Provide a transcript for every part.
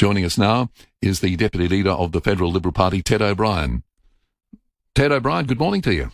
Joining us now is the Deputy Leader of the Federal Liberal Party, Ted O'Brien. Ted O'Brien, good morning to you.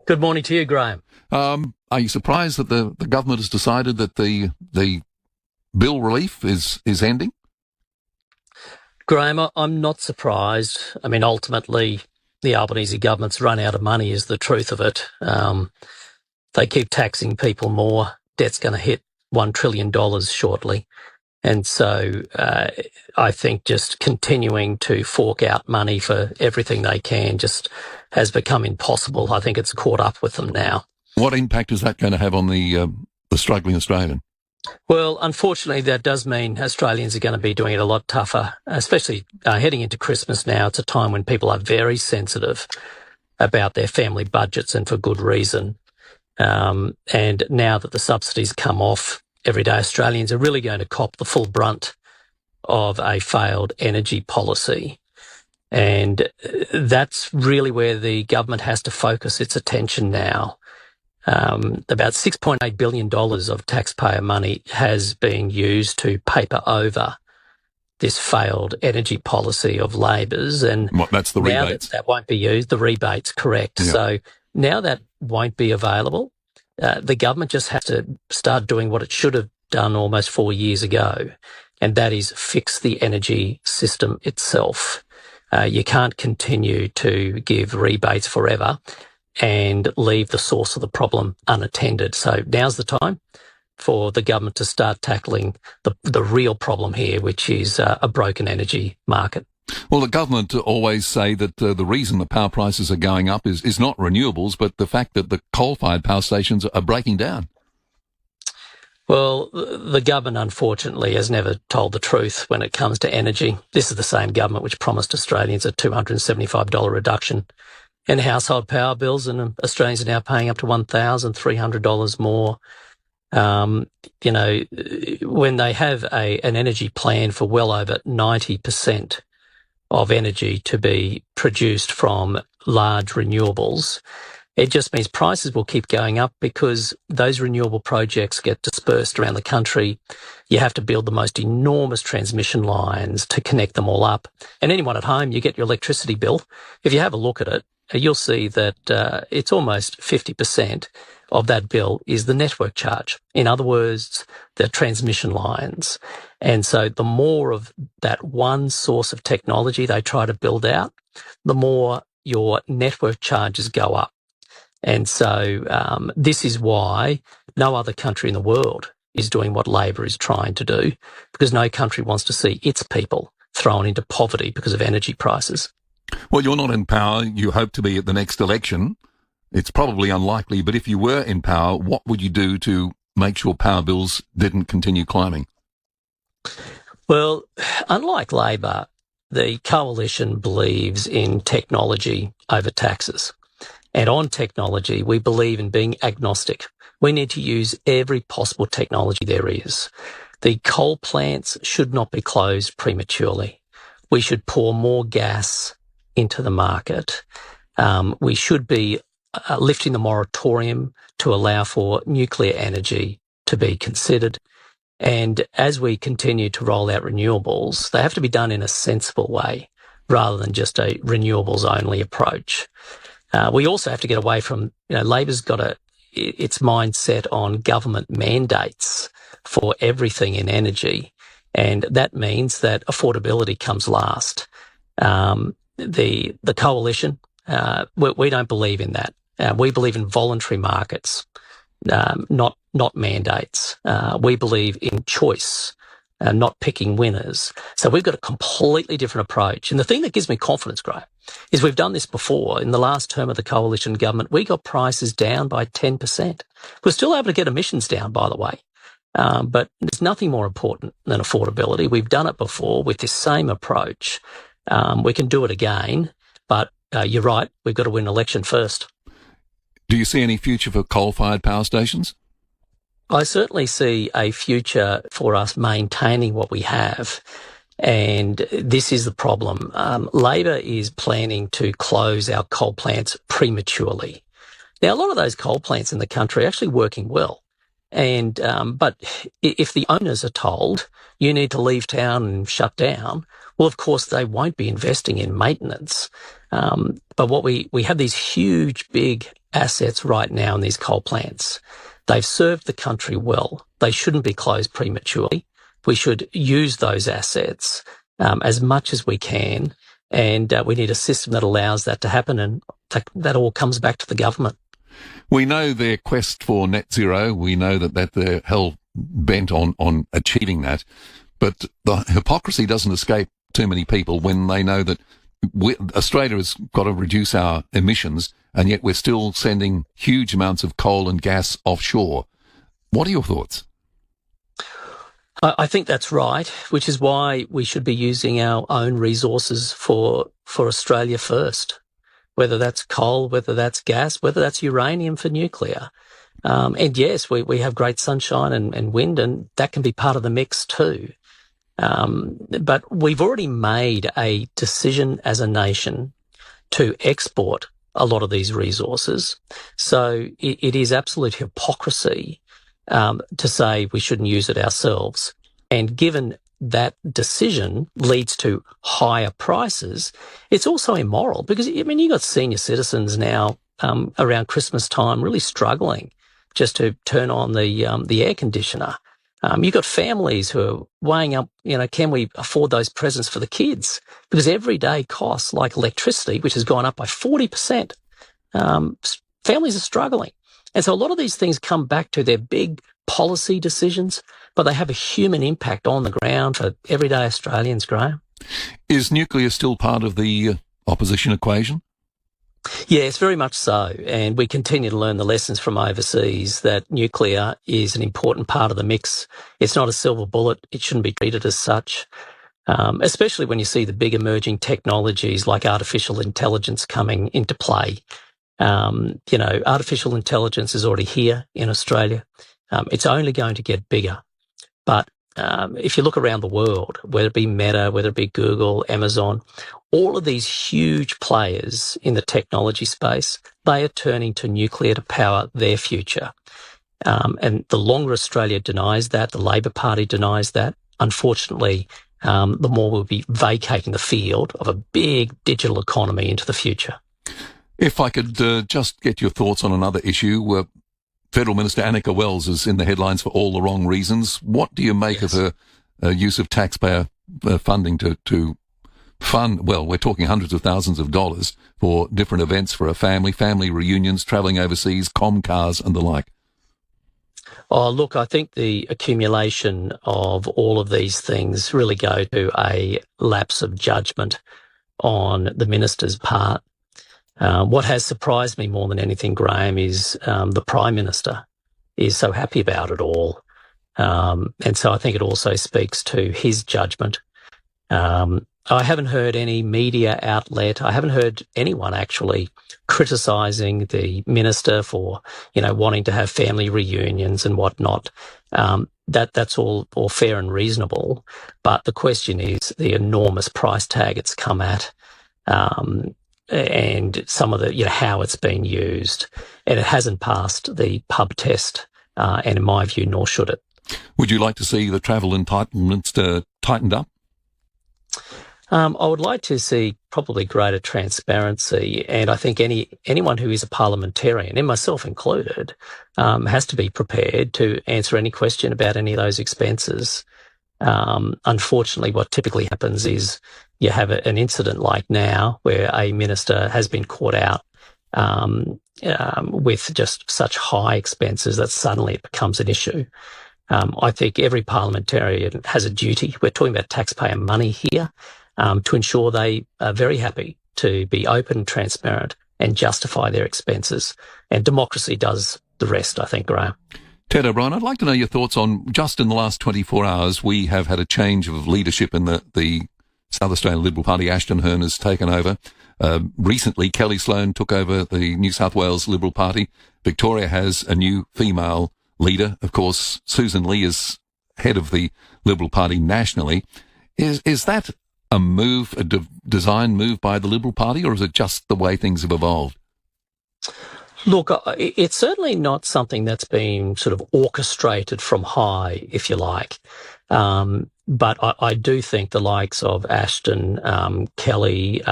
Good morning to you, Graham. Are you surprised that the government has decided that the bill relief is ending? Graham, I'm not surprised. I mean, ultimately, the Albanese government's run out of money is the truth of it. They keep taxing people more. Debt's going to hit $1 trillion shortly. And so I think just continuing to fork out money for everything they can just has become impossible. I think it's caught up with them now. What impact is that going to have on the struggling Australian? Well, unfortunately, that does mean Australians are going to be doing it a lot tougher, especially heading into Christmas now. It's a time when people are very sensitive about their family budgets, and for good reason. And now that the subsidies come off, everyday Australians are really going to cop the full brunt of a failed energy policy. And that's really where the government has to focus its attention now. About $6.8 billion of taxpayer money has been used to paper over this failed energy policy of Labor's. And that's the now rebates? that won't be used, the rebates, correct. Yeah. So now that won't be available. The government just has to start doing what it should have done almost 4 years ago, and that is fix the energy system itself. You can't continue to give rebates forever and leave the source of the problem unattended. So now's the time for the government to start tackling the real problem here, which is a broken energy market. Well, the government always say that the reason the power prices are going up is not renewables, but the fact that the coal-fired power stations are breaking down. Well, the government, unfortunately, has never told the truth when it comes to energy. This is the same government which promised Australians a $275 reduction in household power bills, and Australians are now paying up to $1,300 more. When they have an energy plan for well over 90% of energy to be produced from large renewables, it just means prices will keep going up because those renewable projects get dispersed around the country. You have to build the most enormous transmission lines to connect them all up. And anyone at home, you get your electricity bill. If you have a look at it, you'll see that it's almost 50% of that bill is the network charge. In other words, the transmission lines. And so the more of that one source of technology they try to build out, the more your network charges go up. And so this is why no other country in the world is doing what Labor is trying to do, because no country wants to see its people thrown into poverty because of energy prices. Well, you're not in power. You hope to be at the next election. It's probably unlikely, but if you were in power, what would you do to make sure power bills didn't continue climbing? Well, unlike Labor, the coalition believes in technology over taxes. And on technology, we believe in being agnostic. We need to use every possible technology there is. The coal plants should not be closed prematurely. We should pour more gas into the market. We should be lifting the moratorium to allow for nuclear energy to be considered. And as we continue to roll out renewables, they have to be done in a sensible way rather than just a renewables-only approach. We also have to get away from, Labor's got its mindset on government mandates for everything in energy, and that means that affordability comes last. The coalition, we don't believe in that. We believe in voluntary markets, not mandates. We believe in choice, not picking winners. So we've got a completely different approach. And the thing that gives me confidence, Graham, is we've done this before. In the last term of the coalition government, we got prices down by 10%. We're still able to get emissions down, by the way. But there's nothing more important than affordability. We've done it before with this same approach. We can do it again, but you're right, we've got to win an election first. Do you see any future for coal-fired power stations? I certainly see a future for us maintaining what we have. And this is the problem. Labor is planning to close our coal plants prematurely. Now, a lot of those coal plants in the country are actually working well. And but if the owners are told you need to leave town and shut down, well, of course they won't be investing in maintenance. But what we have these huge, big assets right now in these coal plants. They've served the country well. They shouldn't be closed prematurely. We should use those assets as much as we can, and we need a system that allows that to happen, and that all comes back to the government. We know their quest for net zero. We know that they're hell bent on achieving that. But the hypocrisy doesn't escape too many people when they know that Australia has got to reduce our emissions, and yet we're still sending huge amounts of coal and gas offshore. What are your thoughts? I think that's right, which is why we should be using our own resources for Australia first, whether that's coal, whether that's gas, whether that's uranium for nuclear. And yes, we have great sunshine and wind, and that can be part of the mix too. But we've already made a decision as a nation to export a lot of these resources. So it is absolute hypocrisy to say we shouldn't use it ourselves. And given that decision leads to higher prices, it's also immoral because, I mean, you've got senior citizens now around Christmas time really struggling just to turn on the air conditioner. You've got families who are weighing up, can we afford those presents for the kids? Because everyday costs like electricity, which has gone up by 40%, families are struggling. And so a lot of these things come back to their big policy decisions, but they have a human impact on the ground for everyday Australians, Graham. Is nuclear still part of the opposition equation? Yes, very much so. And we continue to learn the lessons from overseas that nuclear is an important part of the mix. It's not a silver bullet. It shouldn't be treated as such, especially when you see the big emerging technologies like artificial intelligence coming into play. Artificial intelligence is already here in Australia. It's only going to get bigger. But if you look around the world, whether it be Meta, whether it be Google, Amazon, all of these huge players in the technology space, they are turning to nuclear to power their future. And the longer Australia denies that, the Labor Party denies that, unfortunately, the more we'll be vacating the field of a big digital economy into the future. If I could just get your thoughts on another issue, Federal Minister Annika Wells is in the headlines for all the wrong reasons. What do you make of her use of taxpayer funding to fund, well, we're talking hundreds of thousands of dollars for different events for a family reunions, travelling overseas, cars and the like? Oh, look, I think the accumulation of all of these things really go to a lapse of judgment on the minister's part. What has surprised me more than anything, Graham, is the Prime Minister is so happy about it all. And so I think it also speaks to his judgment. I haven't heard any media outlet, I haven't heard anyone actually criticising the minister for, wanting to have family reunions and whatnot. That's all fair and reasonable. But the question is the enormous price tag it's come at. And some of the, how it's been used. And it hasn't passed the pub test, and in my view, nor should it. Would you like to see the travel entitlements tightened up? I would like to see probably greater transparency, and I think anyone who is a parliamentarian, and myself included, has to be prepared to answer any question about any of those expenses. Unfortunately, what typically happens is you have an incident like now where a minister has been caught out with just such high expenses that suddenly it becomes an issue. I think every parliamentarian has a duty. We're talking about taxpayer money here, to ensure they are very happy to be open, transparent, and justify their expenses. And democracy does the rest, I think, Graham. Ted O'Brien, I'd like to know your thoughts on, just in the last 24 hours, we have had a change of leadership in the South Australian Liberal Party. Ashton Hearn has taken over. Recently, Kelly Sloan took over the New South Wales Liberal Party. Victoria has a new female leader. Of course, Susan Lee is head of the Liberal Party nationally. Is that a move, a design move by the Liberal Party, or is it just the way things have evolved? Look, it's certainly not something that's been sort of orchestrated from high, if you like. But I do think the likes of Ashton, Kelly,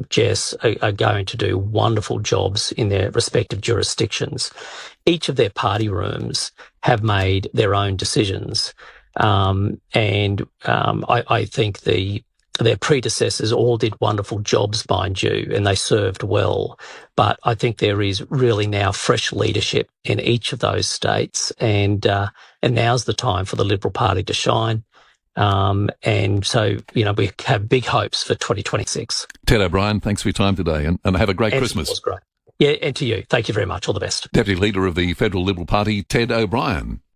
Jess are going to do wonderful jobs in their respective jurisdictions. Each of their party rooms have made their own decisions. I think their predecessors all did wonderful jobs, mind you, and they served well. But I think there is really now fresh leadership in each of those states, and now's the time for the Liberal Party to shine. And so, we have big hopes for 2026. Ted O'Brien, thanks for your time today, and have a great Christmas. It was great. Yeah, and to you. Thank you very much. All the best. Deputy Leader of the Federal Liberal Party, Ted O'Brien.